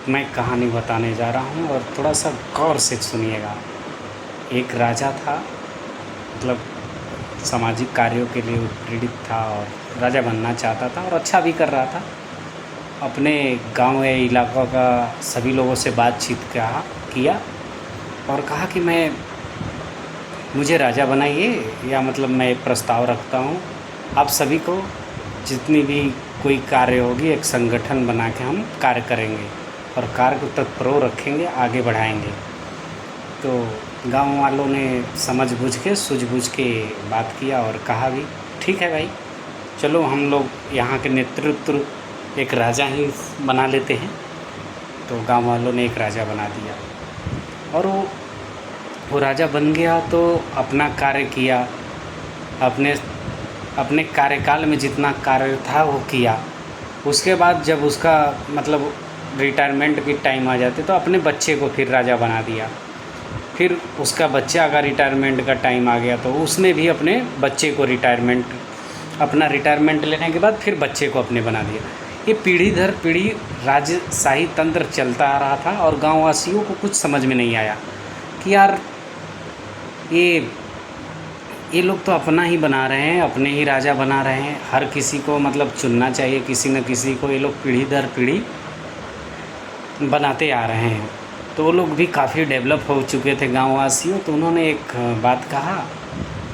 मैं कहानी बताने जा रहा हूँ और थोड़ा सा गौर से सुनिएगा। एक राजा था, मतलब सामाजिक कार्यों के लिए प्रेरित था और राजा बनना चाहता था और अच्छा भी कर रहा था। अपने गांव या इलाक़ों का सभी लोगों से बातचीत किया और कहा कि मुझे राजा बनाइए, या मतलब मैं एक प्रस्ताव रखता हूँ, आप सभी को जितनी भी कोई कार्य होगी एक संगठन बना के हम कार्य करेंगे और कार्य को तत्परो रखेंगे, आगे बढ़ाएंगे। तो गांव वालों ने समझ के सूझबूझ के बात किया और कहा भी ठीक है भाई, चलो हम लोग यहाँ के नेतृत्व एक राजा ही बना लेते हैं। तो गांव वालों ने एक राजा बना दिया और वो राजा बन गया। तो अपना कार्य किया, अपने कार्यकाल में जितना कार्य था वो किया। उसके बाद जब उसका मतलब रिटायरमेंट की टाइम आ जाती तो अपने बच्चे को फिर राजा बना दिया। फिर उसका बच्चा का रिटायरमेंट का टाइम आ गया तो उसने भी अपने बच्चे को अपना रिटायरमेंट लेने के बाद फिर बच्चे को अपने बना दिया। ये पीढ़ी दर पीढ़ी राजशाही तंत्र चलता आ रहा था और गाँववासियों को कुछ समझ में नहीं आया कि यार ये लोग तो अपना ही बना रहे हैं, अपने ही राजा बना रहे हैं। हर किसी को मतलब चुनना चाहिए किसी न किसी को। ये लोग पीढ़ी दर पीढ़ी बनाते आ रहे हैं। तो वो लोग भी काफ़ी डेवलप हो चुके थे गाँववासियों। तो उन्होंने एक बात कहा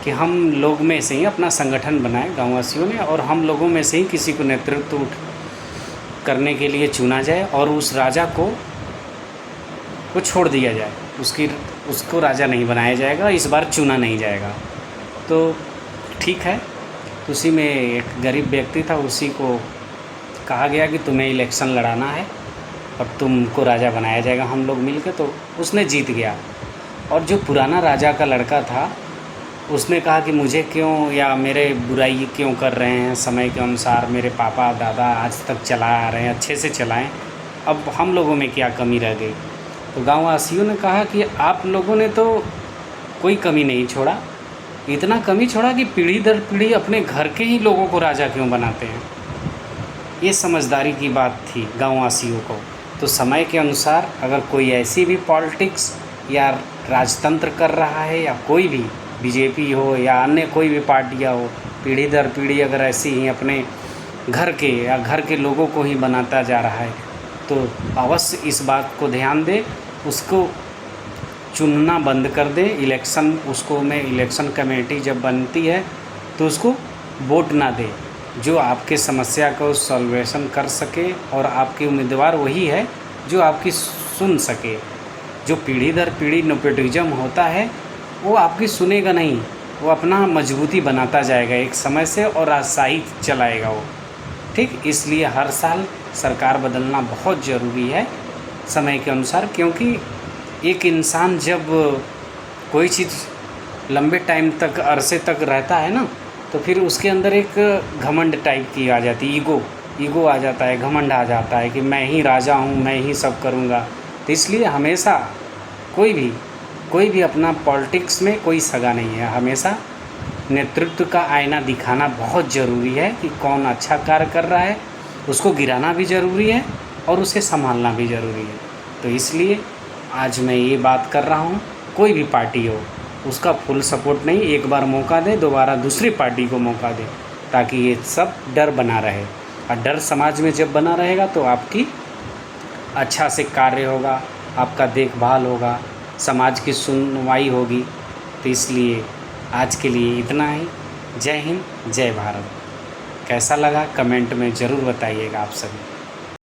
कि हम लोग में से ही अपना संगठन बनाए गाँववासियों ने, और हम लोगों में से ही किसी को नेतृत्व करने के लिए चुना जाए और उस राजा को छोड़ दिया जाए, उसको राजा नहीं बनाया जाएगा, इस बार चुना नहीं जाएगा। तो ठीक है। तो उसी में एक गरीब व्यक्ति था, उसी को कहा गया कि तुम्हें इलेक्शन लड़ाना है और तुमको राजा बनाया जाएगा हम लोग मिल के। तो उसने जीत गया। और जो पुराना राजा का लड़का था उसने कहा कि मुझे क्यों या मेरे बुराई क्यों कर रहे हैं, समय के अनुसार मेरे पापा दादा आज तक चला आ रहे हैं, अच्छे से चलाएं, अब हम लोगों में क्या कमी रह गई। तो गाँववासियों ने कहा कि आप लोगों ने तो कोई कमी नहीं छोड़ा, इतना कमी छोड़ा कि पीढ़ी दर पीढ़ी अपने घर के ही लोगों को राजा क्यों बनाते हैं। ये समझदारी की बात थी गाँववासियों को। तो समय के अनुसार अगर कोई ऐसी भी पॉलिटिक्स या राजतंत्र कर रहा है, या कोई भी बीजेपी हो या अन्य कोई भी पार्टियाँ हो, पीढ़ी दर पीढ़ी अगर ऐसी ही अपने घर के लोगों को ही बनाता जा रहा है, तो अवश्य इस बात को ध्यान दे, उसको चुनना बंद कर दे। इलेक्शन कमेटी जब बनती है तो उसको वोट ना दे, जो आपके समस्या को सॉल्वेशन कर सके, और आपके उम्मीदवार वही है जो आपकी सुन सके। जो पीढ़ी दर पीढ़ी नेपोटिज्म होता है वो आपकी सुनेगा नहीं, वो अपना मजबूती बनाता जाएगा एक समय से और राजशाही चलाएगा वो। ठीक, इसलिए हर साल सरकार बदलना बहुत ज़रूरी है समय के अनुसार, क्योंकि एक इंसान जब कोई चीज़ लंबे टाइम तक अरसे तक रहता है ना, तो फिर उसके अंदर एक घमंड टाइप की आ जाती है, ईगो आ जाता है, घमंड आ जाता है कि मैं ही राजा हूँ, मैं ही सब करूँगा। तो इसलिए हमेशा कोई भी अपना पॉलिटिक्स में कोई सगा नहीं है। हमेशा नेतृत्व का आईना दिखाना बहुत ज़रूरी है कि कौन अच्छा कार्य कर रहा है, उसको गिराना भी ज़रूरी है और उसे संभालना भी ज़रूरी है। तो इसलिए आज मैं ये बात कर रहा हूँ, कोई भी पार्टी हो उसका फुल सपोर्ट नहीं, एक बार मौका दे, दोबारा दूसरी पार्टी को मौका दे, ताकि ये सब डर बना रहे। और डर समाज में जब बना रहेगा तो आपकी अच्छा से कार्य होगा, आपका देखभाल होगा, समाज की सुनवाई होगी। तो इसलिए आज के लिए इतना ही। जय हिंद, जय भारत। कैसा लगा कमेंट में ज़रूर बताइएगा आप सभी।